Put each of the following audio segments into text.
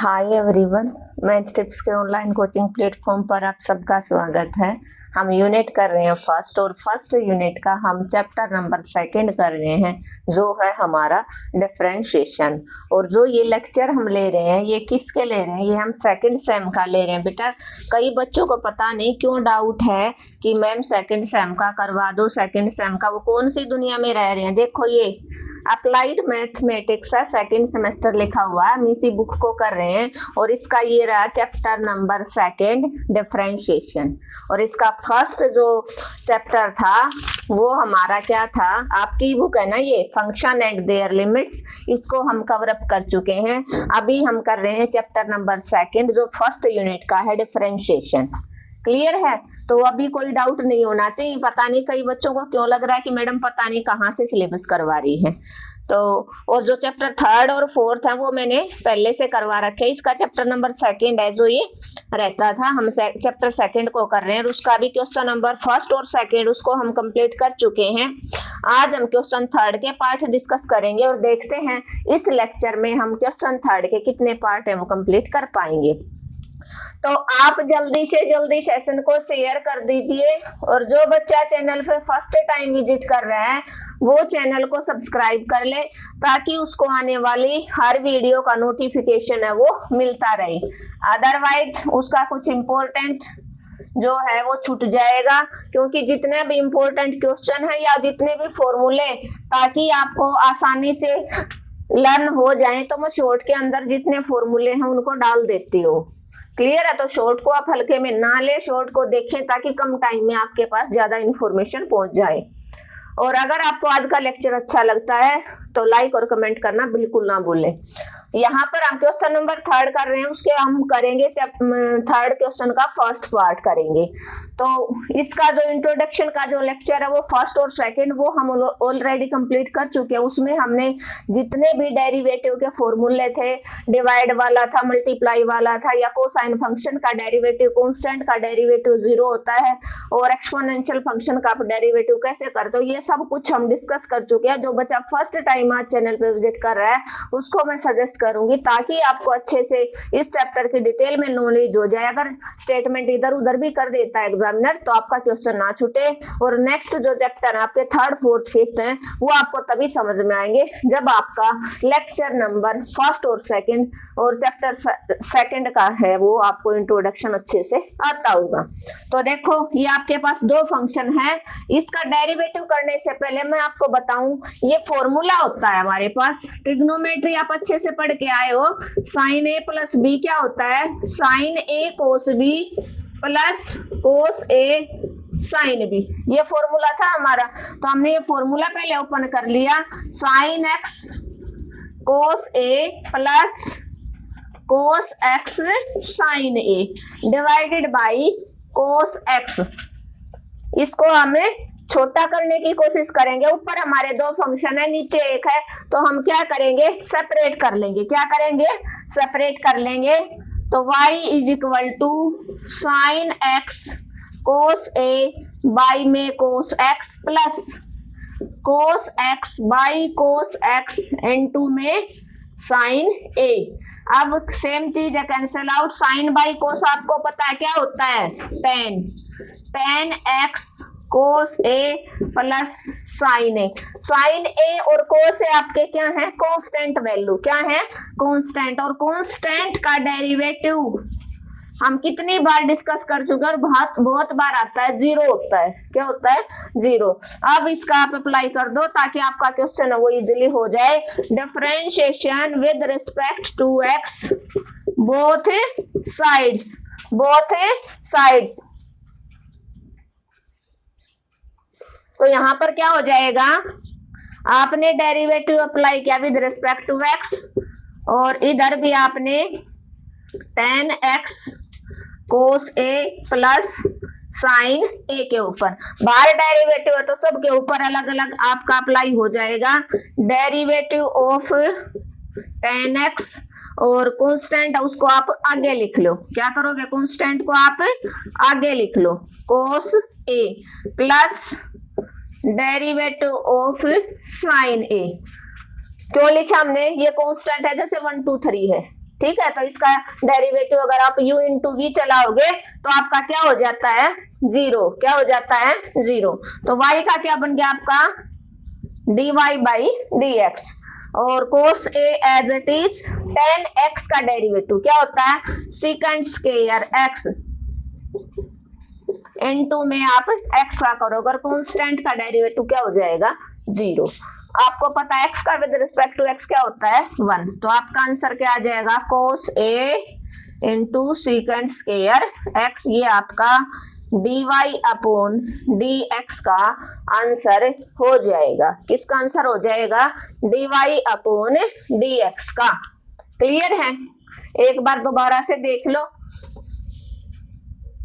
Hi everyone, math tips के online coaching platform पर आप सबका स्वागत है। हम यूनिट कर रहे हैं फर्स्ट, और फर्स्ट यूनिट का हम चैप्टर नंबर सेकंड कर रहे हैं, जो है हमारा डिफरेंशिएशन। और जो ये लेक्चर हम ले रहे हैं, ये किसके ले रहे हैं? ये हम सेकंड सेम का ले रहे हैं। बेटा, कई बच्चों को पता नहीं क्यों डाउट है कि मैम सेकंड सेम का करवा दो, सेकंड सेम का। वो कौन सी दुनिया में रह रहे हैं? देखो, ये अप्लाइड मैथमेटिक्स है, सेकंड सेमेस्टर लिखा हुआ है, हम इसी बुक को कर रहे हैं। और इसका ये रहा चैप्टर नंबर सेकंड, डिफरेंशिएशन। और इसका फर्स्ट जो चैप्टर था वो हमारा क्या था? आपकी बुक है ना ये, फंक्शन एंड देयर लिमिट्स, इसको हम कवर अप कर चुके हैं। अभी हम कर रहे हैं चैप्टर नंबर सेकंड, जो फर्स्ट यूनिट का है, डिफरेंशिएशन। क्लियर है? तो अभी कोई डाउट नहीं होना चाहिए। पता नहीं कई बच्चों को क्यों लग रहा है कि मैडम पता नहीं कहाँ से सिलेबस करवा रही है। तो और जो चैप्टर थर्ड और फोर्थ है वो मैंने पहले से करवा रखे। इसका चैप्टर नंबर सेकंड है, जो ये रहता था, हम चैप्टर सेकंड को कर रहे हैं। और उसका भी क्वेश्चन नंबर फर्स्ट और सेकंड उसको हम कंप्लीट कर चुके हैं। आज हम क्वेश्चन थर्ड के पार्ट डिस्कस करेंगे और देखते हैं इस लेक्चर में हम क्वेश्चन थर्ड के कितने पार्ट है वो कंप्लीट कर पाएंगे। तो आप जल्दी से जल्दी सेशन को शेयर कर दीजिए, और जो बच्चा चैनल पे फर्स्ट टाइम विजिट कर रहा है वो चैनल को सब्सक्राइब कर ले, ताकि उसको आने वाली हर वीडियो का नोटिफिकेशन है वो मिलता रहे। अदरवाइज उसका कुछ इम्पोर्टेंट जो है वो छूट जाएगा, क्योंकि जितने भी इम्पोर्टेंट क्वेश्चन है या जितने भी फॉर्मूले, ताकि आपको आसानी से लर्न हो जाए, तो मैं शॉर्ट के अंदर जितने फॉर्मूले हैं उनको डाल देती हूँ। क्लियर है? तो शॉर्ट को आप हल्के में ना ले, शॉर्ट को देखें, ताकि कम टाइम में आपके पास ज्यादा इंफॉर्मेशन पहुंच जाए। और अगर आपको आज का लेक्चर अच्छा लगता है तो लाइक और कमेंट करना बिल्कुल ना भूलें। यहाँ पर हम क्वेश्चन नंबर थर्ड कर रहे हैं, उसके हम करेंगे थर्ड क्वेश्चन का फर्स्ट पार्ट करेंगे। तो इसका जो इंट्रोडक्शन का जो लेक्चर है वो फर्स्ट और सेकंड वो हम ऑलरेडी कंप्लीट कर चुके हैं। उसमें हमने जितने भी डेरिवेटिव के फॉर्मूले थे, डिवाइड वाला था, मल्टीप्लाई वाला था, या कोसाइन फंक्शन का डेरिवेटिव, कांस्टेंट का डेरिवेटिव 0 होता है, और एक्सपोनेंशियल फंक्शन का डेरिवेटिव कैसे करते हो, ये सब कुछ हम डिस्कस कर चुके हैं। जो बच्चा फर्स्ट टाइम आज चैनल पे विजिट कर रहा है उसको मैं सजेस्ट करूंगी, ताकि आपको अच्छे से इस चैप्टर की डिटेल में नॉलेज हो जाए। अगर स्टेटमेंट इधर उधर भी कर देता है एग्जामिनर तो आपका क्वेश्चन ना छूटे। और नेक्स्ट जो चैप्टर है आपके थर्ड फोर्थ फिफ्थ है वो आपको तभी समझ में आएंगे जब आपका लेक्चर नंबर फर्स्ट और सेकंड और चैप्टर सेकंड का है वो आपको इंट्रोडक्शन अच्छे से आता होगा। तो देखो, ये आपके पास दो फंक्शन है। इसका डेरिवेटिव करने से पहले मैं आपको बताऊं, ये फॉर्मूला होता है हमारे पास। ट्रिग्नोमेट्री आप अच्छे से पढ़ के आए हो। साइन ए प्लस बी क्या होता है? साइन ए कोस बी प्लस कोस ए साइन बी, ये फॉर्मूला था हमारा। तो हमने ये फॉर्मूला पहले ओपन कर लिया। Sine x cos A plus cos x sine a divided by cos x. इसको हमें छोटा करने की कोशिश करेंगे। ऊपर हमारे दो फंक्शन है, नीचे एक है, तो हम क्या करेंगे? सेपरेट कर लेंगे। क्या करेंगे? सेपरेट कर लेंगे। तो y is equal to sine x cos A by में cos x plus cos x by cos x into में साइन ए। अब सेम चीज है, cancel out. Sine by cos आपको पता है क्या होता है? Tan. Tan x cos A plus sine A. Sine A और कोस ए आपके क्या है? Constant value. क्या है? कांस्टेंट। और कांस्टेंट का डेरिवेटिव हम कितनी बार डिस्कस कर चुके हैं, और बहुत बार आता है, 0 होता है। क्या होता है? 0। अब इसका आप अप्लाई कर दो ताकि आपका क्वेश्चन है वो इजीली हो जाए। Differentiation with respect to x both sides. Both sides. तो यहां पर क्या हो जाएगा? आपने डेरिवेटिव अप्लाई किया विद रिस्पेक्ट टू एक्स, और इधर भी आपने tan x cos a plus sine A के ऊपर। बाहर डेरिवेटिव है तो सबके ऊपर अलग अलग आपका अप्लाई हो जाएगा। डेरिवेटिव ऑफ tan x और कांस्टेंट उसको आप आगे लिख लो। क्या करोगे? कांस्टेंट को आप आगे लिख लो, cos a plus derivative of sine A. क्यों लिखा हमने? ये कांस्टेंट है, जैसे 1 2 3 है। ठीक है, तो इसका डेरिवेटिव अगर आप u इंटू वी चलाओगे तो आपका क्या हो जाता है, 0। क्या हो जाता है, 0। तो y का क्या बन गया आपका, dy बाई dx, और cos a as it is tan x का डेरिवेटिव क्या होता है, सेकंड स्क्वायर x इनटू में आप x का करोगे और कांस्टेंट का डेरिवेटिव क्या हो जाएगा, 0। आपको पता है x का विद रिस्पेक्ट टू x क्या होता है, 1। तो आपका आंसर क्या आ जाएगा, cos a into second square x, ये आपका dy अपॉन dx का आंसर हो जाएगा। किसका आंसर हो जाएगा, dy अपॉन dx का। क्लियर है, एक बार दोबारा से देख लो।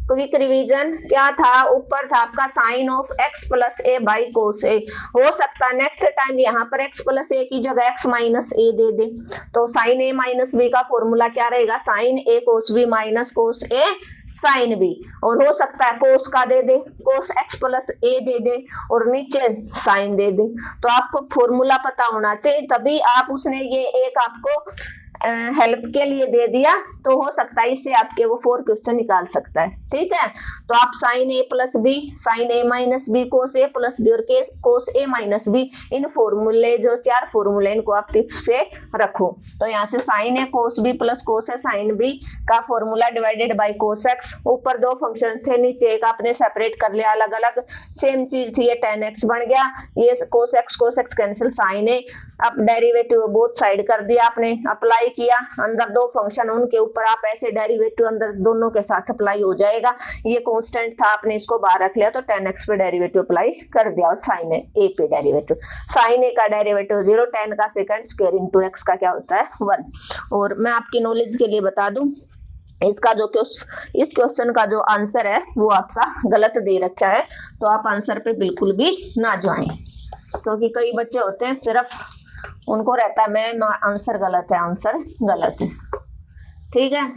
क्विक रिवीजन क्या था, ऊपर था आपका sine of x plus A by cos A. हो सकता है नेक्स्ट टाइम यहाँ पर x प्लस ए की जगह x माइनस ए दे दे, तो साइन ए माइनस बी का फॉर्मूला क्या रहेगा, साइन ए कोस बी माइनस कोस ए साइन बी। और हो सकता है कोस का दे दे, कोस x प्लस ए दे दे और नीचे साइन दे दे। तो आपको फॉर्मूला पता होना चाहिए, तभी आप उसने ये एक आपको हेल्प के लिए दे दिया, तो हो सकता है इससे आपके वो 4 क्वेश्चन निकाल सकता है। ठीक है, तो आप साइन ए प्लस बी, साइन ए माइनस बी, कोस ए प्लस बी और कोस ए माइनस बी, इन फॉर्मूले जो 4 फॉर्मूले इनको आप टिप्स पे रखो। तो यहाँ से साइन ए कोस बी प्लस कोस ए साइन बी का formula divided by cos x. ऊपर 2 फंक्शन थे, नीचे एक आपने सेपरेट कर लिया अलग अलग, सेम चीज थी, ये tan x बन गया, ये cos x cancel, sign A, अब डेरिवेटिव बोथ साइड कर दिया आपने, अप्लाई किया, अंदर 2 फंक्शन उनके ऊपर आप ऐसे डेरिवेटिव अंदर दोनों के साथ अप्लाई हो जाएगा। ये कांस्टेंट था, आपने इसको बाहर रख लिया तो tan x पे डेरिवेटिव अप्लाई कर दिया और साइन ए पे डेरिवेटिव, साइन ए का डेरिवेटिव 0, tan का सेकंड स्क्वायर इनटू x का क्या होता है 1। और मैं आपकी नॉलेज के लिए बता दूं, इसका जो इस क्वेश्चन का जो आंसर है वो आपका गलत दे रखा है, तो आप आंसर पे बिल्कुल भी ना जाएं, क्योंकि कई बच्चे होते हैं सिर्फ उनको रहता है मैं आंसर गलत है, आंसर गलत है। ठीक है,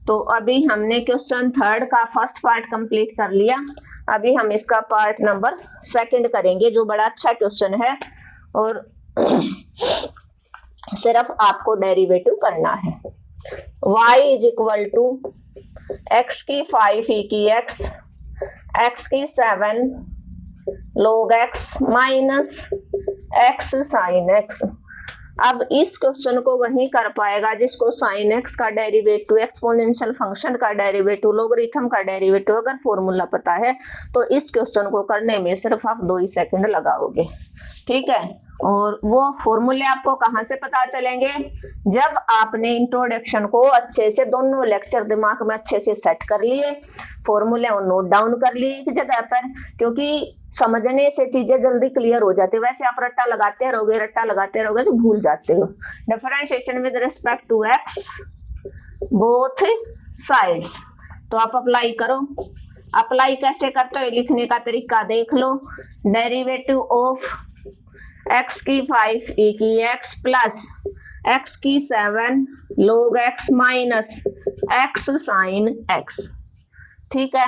तो अभी हमने क्वेश्चन 3 का फर्स्ट पार्ट कंप्लीट कर लिया, अभी हम इसका पार्ट नंबर 2 करेंगे, जो बड़ा अच्छा क्वेश्चन है और सिर्फ आपको डेरिवेटिव करना है। y is equal to x की 5 e की x की 7 log x minus x sine x। अब इस क्वेश्चन को वही कर पाएगा जिसको साइन x का डेरिवेटिव, एक्सपोनेंशियल फंक्शन का डेरिवेटिव, लोगरिथम का डेरिवेटिव अगर फॉर्मूला पता है तो इस क्वेश्चन को करने में सिर्फ आप 2 ही सेकंड लगाओगे। ठीक है, और वो फॉर्मूले आपको कहाँ से पता चलेंगे, जब आपने इंट्रोडक्शन को अच्छे से दोनों लेक्चर दिमाग में अच्छे से सेट कर लिए, फॉर्मूले और नोट डाउन कर लिए एक जगह पर, क्योंकि समझने से चीजें जल्दी क्लियर हो जाती है। वैसे आप रट्टा लगाते रहोगे तो भूल जाते हो। Differentiation with respect to x both sides, तो आप अप्लाई करो। अप्लाई कैसे करते हो, लिखने का तरीका देख लो। डेरिवेटिव ऑफ x की 5 e की x प्लस x की 7 log x minus x sine x। ठीक है,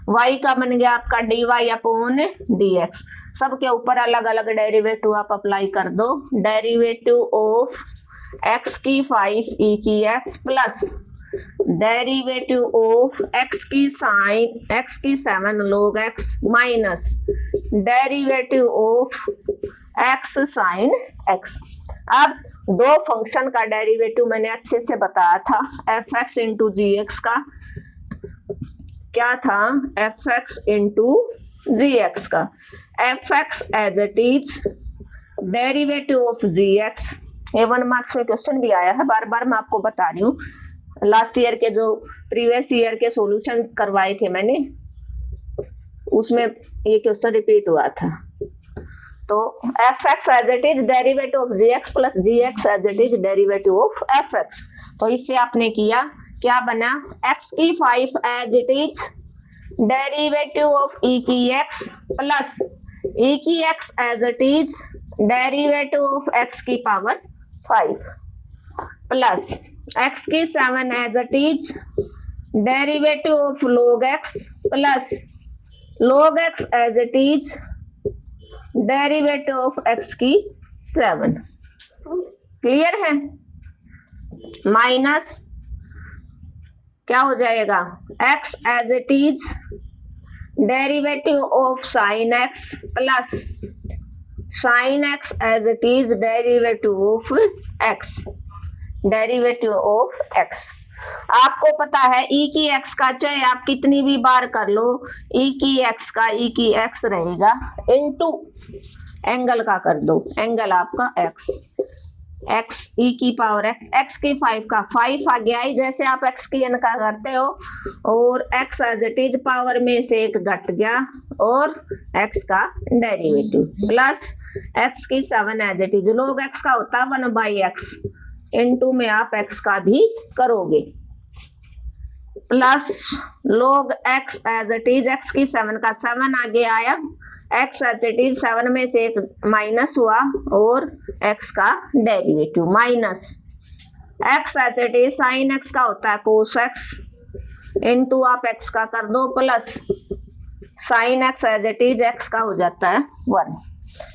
y का बन गया आपका dy अपॉन dx, सबके ऊपर अलग अलग डेरिवेटिव आप अप्लाई कर दो। डेरिवेटिव ऑफ x की 5 e की x plus derivative of x की 7 log x minus derivative of x sine x। अब 2 फंक्शन का डेरिवेटिव मैंने अच्छे से बताया था, fx इंटू gx का क्या था, fx इंटू gx का, fx as it is derivative of gx। ये 1 मार्क्स में क्वेश्चन भी आया है, बार बार मैं आपको बता रही हूँ, लास्ट ईयर के जो प्रीवियस ईयर के सॉल्यूशन करवाए थे मैंने, उसमें ये क्वेश्चन रिपीट हुआ था। तो fx as it is derivative of gx plus gx as it is derivative of fx। तो इससे आपने किया क्या बना, x की 5 as it is derivative of e की x प्लस e की x as it is derivative of x की पावर 5 प्लस x की 7 as it is derivative of log x plus log x as it is derivative of x की 7। Clear है? Minus क्या हो जाएगा, x as it is derivative of sine x plus sine x as it is derivative of x, derivative of x। आपको पता है e की x का चाहे आप कितनी भी बार कर लो, e की x का e की x रहेगा इनटू एंगल का कर दो, एंगल आपका x, x e की पावर x, x की 5 का 5 आ गया ही, जैसे आप x की n का करते हो, और x as it is power में से एक घट गया और x का डेरिवेटिव प्लस x की 7 as it is, log x का होता है 1/x, इनटू में आप x का भी करोगे plus log x as it is, x की 7 का 7 आगे आया, x एज इट इज 7 में से एक माइनस हुआ और x का derivative minus x as it is sine x का होता है cos x, इनटू आप x का कर दो plus sine x as it is x का हो जाता है 1।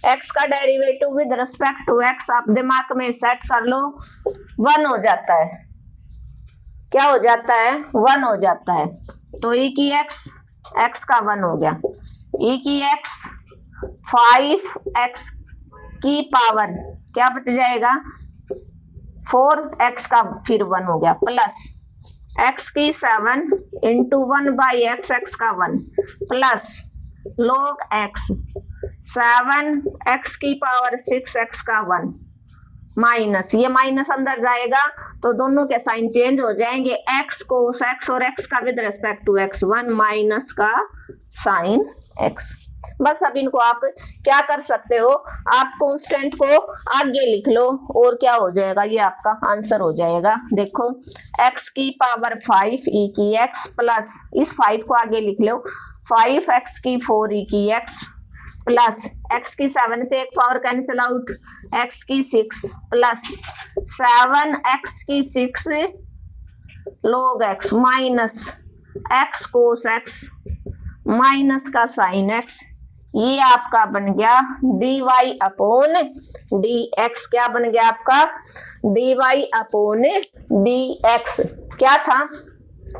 x का derivative with respect to x आप दिमाग में सेट कर लो, 1 हो जाता है, क्या हो जाता है, 1 हो जाता है। तो e की x का 1 हो गया, e की x 5x की पावर क्या बच जाएगा 4x का फिर 1 हो गया प्लस x की 7 इंटू 1/x, x का 1 प्लस log x 7x की पावर 6x का 1 माइनस, ये माइनस अंदर जाएगा तो दोनों के साइन चेंज हो जाएंगे, x cos x और x का with respect to x 1 minus का साइन x। बस अब इनको आप क्या कर सकते हो, आप कांस्टेंट को आगे लिख लो और क्या हो जाएगा, ये आपका आंसर हो जाएगा। देखो x की पावर 5 e की x प्लस इस 5 को आगे लिख लो 5x की 4 e की x प्लस x की 7 से एक पावर कैंसिल आउट, x की 6 प्लस 7x की 6 log x minus x cos x minus का साइन x, ये आपका बन गया dy अपॉन dx, क्या बन गया आपका dy अपॉन dx। क्या था,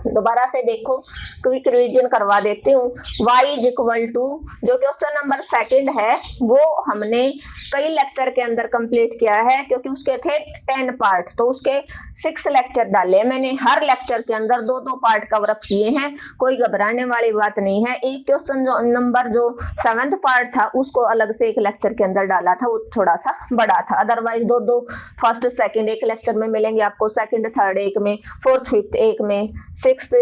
दोबारा से देखो, क्विक रिवीजन करवा देती हूँ। y इज इक्वल टू, जो क्वेश्चन नंबर 2 है वो हमने कई लेक्चर के अंदर कंप्लीट किया है, क्योंकि उसके थे 10 पार्ट, तो उसके 6 लेक्चर डाले मैंने, हर लेक्चर के अंदर 2-2 पार्ट कवर अप किए हैं, कोई घबराने वाली बात नहीं है। एक क्वेश्चन जो नंबर जो 7th पार्ट था उसको अलग से एक लेक्चर के अंदर डाला था, वो थोड़ा सा बड़ा था, अदरवाइज 2-2 फर्स्ट सेकंड एक लेक्चर में मिलेंगे आपको, सेकंड थर्ड एक में, फोर्थ फिफ्थ एक में, 6th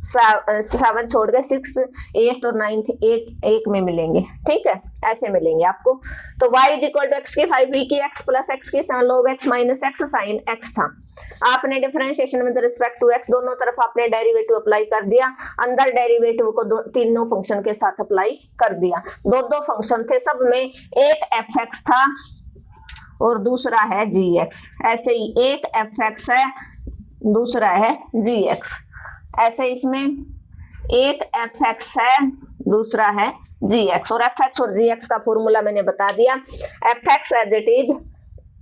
7 छोड़ के 6th 8th और 9th 8 एक में मिलेंगे, ठीक है, ऐसे मिलेंगे आपको। तो y is equal to x की 5 e की x प्लस x की log x minus x sine x था। आपने differentiation with respect to x दोनों तरफ आपने डेरिवेटिव अप्लाई कर दिया, अंदर डेरिवेटिव को तीनों फंक्शन के साथ अप्लाई कर दिया। दो फंक्शन थे, सब में एक fx था और दूसरा है gx, ऐसे ही एक fx है दूसरा है gx, ऐसे इसमें एक fx है दूसरा है gx, और fx और gx का फॉर्मूला मैंने बता दिया, fx as it is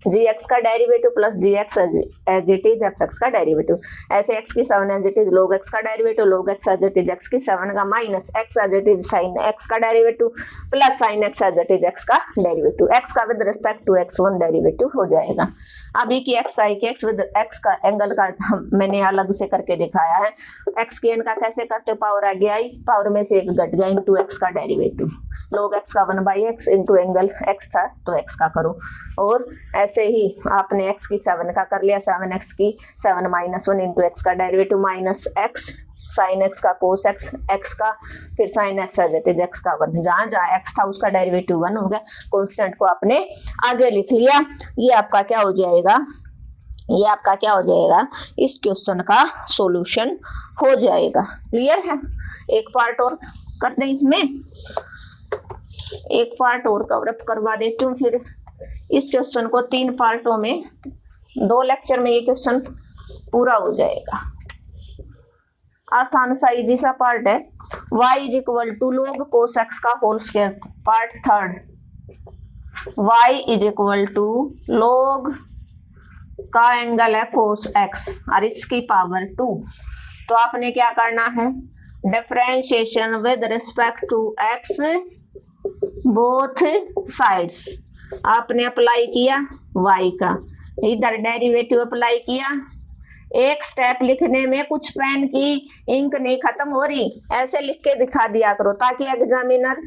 gx का derivative plus gx as it is fx का डेरिवेटिव, ऐसे x की 7 as it is log x का derivative, log x as it is x की 7 का minus x as it is sin x का derivative plus sin x as it is x का derivative, x का with respect to x1 derivative हो जाएगा। अब e की x का x विद x का एंगल का मैंने अलग से करके दिखाया है, x की n का कैसे करते हो, पावर आ गया आई, पावर में से एक घट गया इनटू x का डेरिवेटिव, log x का 1/x इनटू एंगल x था तो x का करो, और ऐसे ही आपने x की 7 का कर लिया, 7x की 7 माइनस 1 इंटू x का derivative minus x sine x का कोस x, x का फिर sine x as it is x का 1, जहां जहां x था उसका डेरिवेटिव 1 हो गया, कांस्टेंट को आपने आगे लिख लिया। ये आपका क्या हो जाएगा, ये आपका क्या हो जाएगा, इस क्वेश्चन का सॉल्यूशन हो जाएगा। क्लियर है, एक पार्ट और करते हैं, इसमें एक पार्ट और कवर अप करवा देती हूँ, फिर इस क्वेश्चन को 3 पार्टों में 2 लेक्चर में ये क्वेश्चन पूरा हो जाएगा। आसान सा इजी सा पार्ट है, y is equal to log cos x का whole square, part 3rd, y is equal to log का एंगल है कोस एक्स और इसकी पावर 2। तो आपने क्या करना है, differentiation with respect to x both sides. आपने अप्लाई किया y का, इधर डेरिवेटिव अप्लाई किया। एक स्टेप लिखने में कुछ पेन की इंक नहीं खत्म हो रही, ऐसे लिख के दिखा दिया करो ताकि एग्जामिनर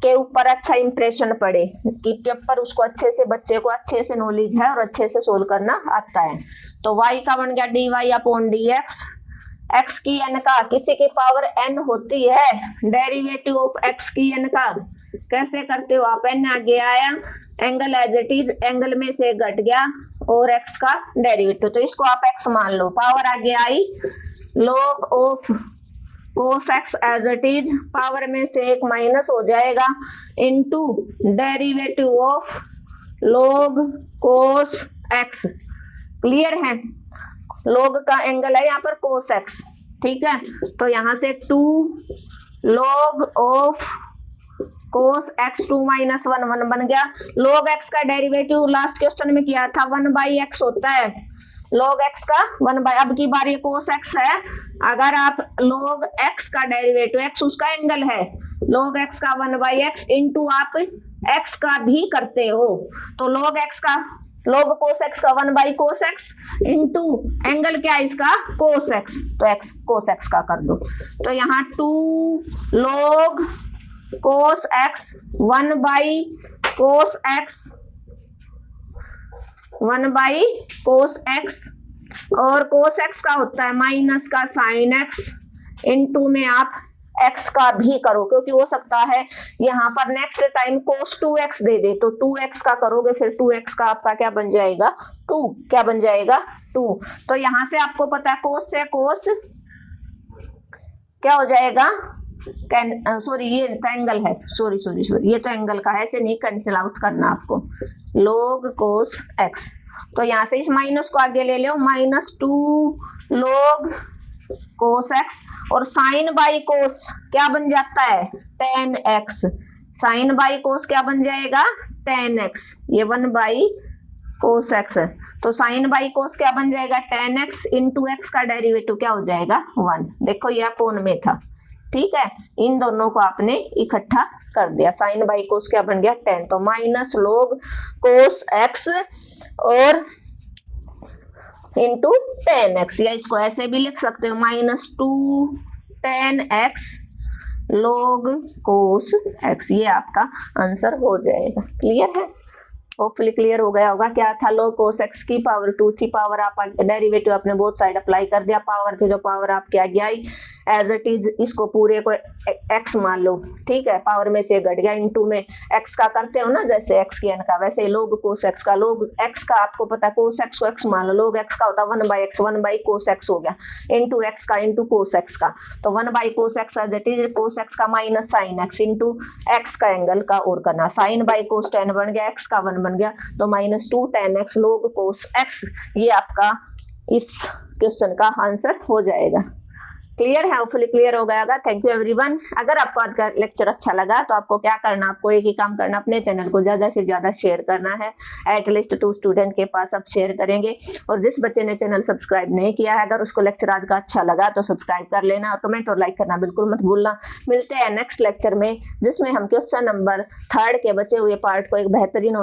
के ऊपर अच्छा इंप्रेशन पड़े कि पेपर उसको अच्छे से, बच्चे को अच्छे से नॉलेज है और अच्छे से सोल्व करना आता है। तो y का बन गया dy अपॉन dx, x की n का, किसी की पावर n होती है, डेरिवेटिव ऑफ x की n का कैसे करते हो आप, n आगे आया, angle as it is, angle में से घट गया और x का डेरिवेटिव, तो इसको आप x मान लो, पावर आगे आई, log of cos x as it is, power में से एक माइनस हो जाएगा, into derivative of log cos x। Clear है, log का एंगल है यहाँ पर cos x, ठीक है। तो यहाँ से 2 log of cos x 2 minus 1 1 बन गया। log x का डेरिवेटिव लास्ट क्वेश्चन में किया था 1/x होता है, log x का 1 अब की बार ये cos x है, अगर आप log x का डेरिवेटिव, x उसका एंगल है, log x का 1/x इंटू आप x का भी करते हो, तो log x का, log cos x का 1/cos x इंटू एंगल क्या है इसका cos x, तो x cos x का कर दो। तो यहाँ 2 log cos x 1/cos x 1/cos x, और cos x का होता है माइनस का sin x, इनटू में आप x का भी करो, क्योंकि हो सकता है यहाँ पर नेक्स्ट टाइम cos 2x दे दे, तो 2x का करोगे, फिर 2x का आपका क्या बन जाएगा 2, क्या बन जाएगा 2। तो यहाँ से आपको पता है cos से cos क्या हो जाएगा, सॉरी ये तो एंगल है, सॉरी ये तो एंगल का है, ऐसे नहीं कैंसिल आउट करना आपको, log cos x। तो यहाँ से इस माइनस को आगे ले लो, -2 log cos x, और sin बाई cos क्या बन जाता है tan x, sin by cos क्या बन जाएगा tan x, ये 1/cos x है, तो sin बाई cos क्या बन जाएगा tan x इंटू x का डेरिवेटिव क्या हो जाएगा 1। देखो ये अपोन में था, ठीक है, इन दोनों को आपने इकट्ठा कर दिया, साइन बाई कोस क्या बन गया 10, तो माइनस log cos x और इंटू tan x, या इसको ऐसे भी लिख सकते हो -2 tan x log cos x, ये आपका आंसर हो जाएगा। क्लियर है, होपफुली क्लियर हो गया होगा। क्या था, log cos x की पावर 2 थी, पावर आप डेरिवेटिव आपने बोथ साइड अप्लाई कर दिया, पावर थी जो पावर आपके आगे आई एज इट इज, इसको पूरे को x मान लो, ठीक है, पावर में से घट गया, इनटू में x का करते हो ना, जैसे x की n का, वैसे log cos x का, log x का आपको पता है cos x को x मान लो, log x का होता है 1/x 1/cos x हो गया, इनटू x का इंटू cos x का, तो 1/cos x as it is, cos x का minus sin x into x का एंगल का और करना, sin बाई cos tan बन गया, x का 1 बन गया, तो -2 tan x log cos x, ये आपका इस क्वेश्चन का आंसर हो जाएगा। क्लियर है, होपफुली क्लियर हो गया होगा। Thank you everyone. अगर आपको आज का लेक्चर अच्छा लगा तो आपको क्या करना, आपको एक ही काम करना, अपने चैनल को ज्यादा से ज्यादा शेयर करना है, एटलीस्ट 2 स्टूडेंट के पास आप शेयर करेंगे, और जिस बच्चे ने चैनल सब्सक्राइब नहीं किया है, अगर उसको लेक्चर आज का अच्छा लगा तो सब्सक्राइब कर लेना, और कमेंट और लाइक करना बिल्कुल मत भूलना। मिलते हैं नेक्स्ट लेक्चर में, जिसमें हम क्वेश्चन नंबर 3 के बचे हुए पार्ट को एक बेहतरीन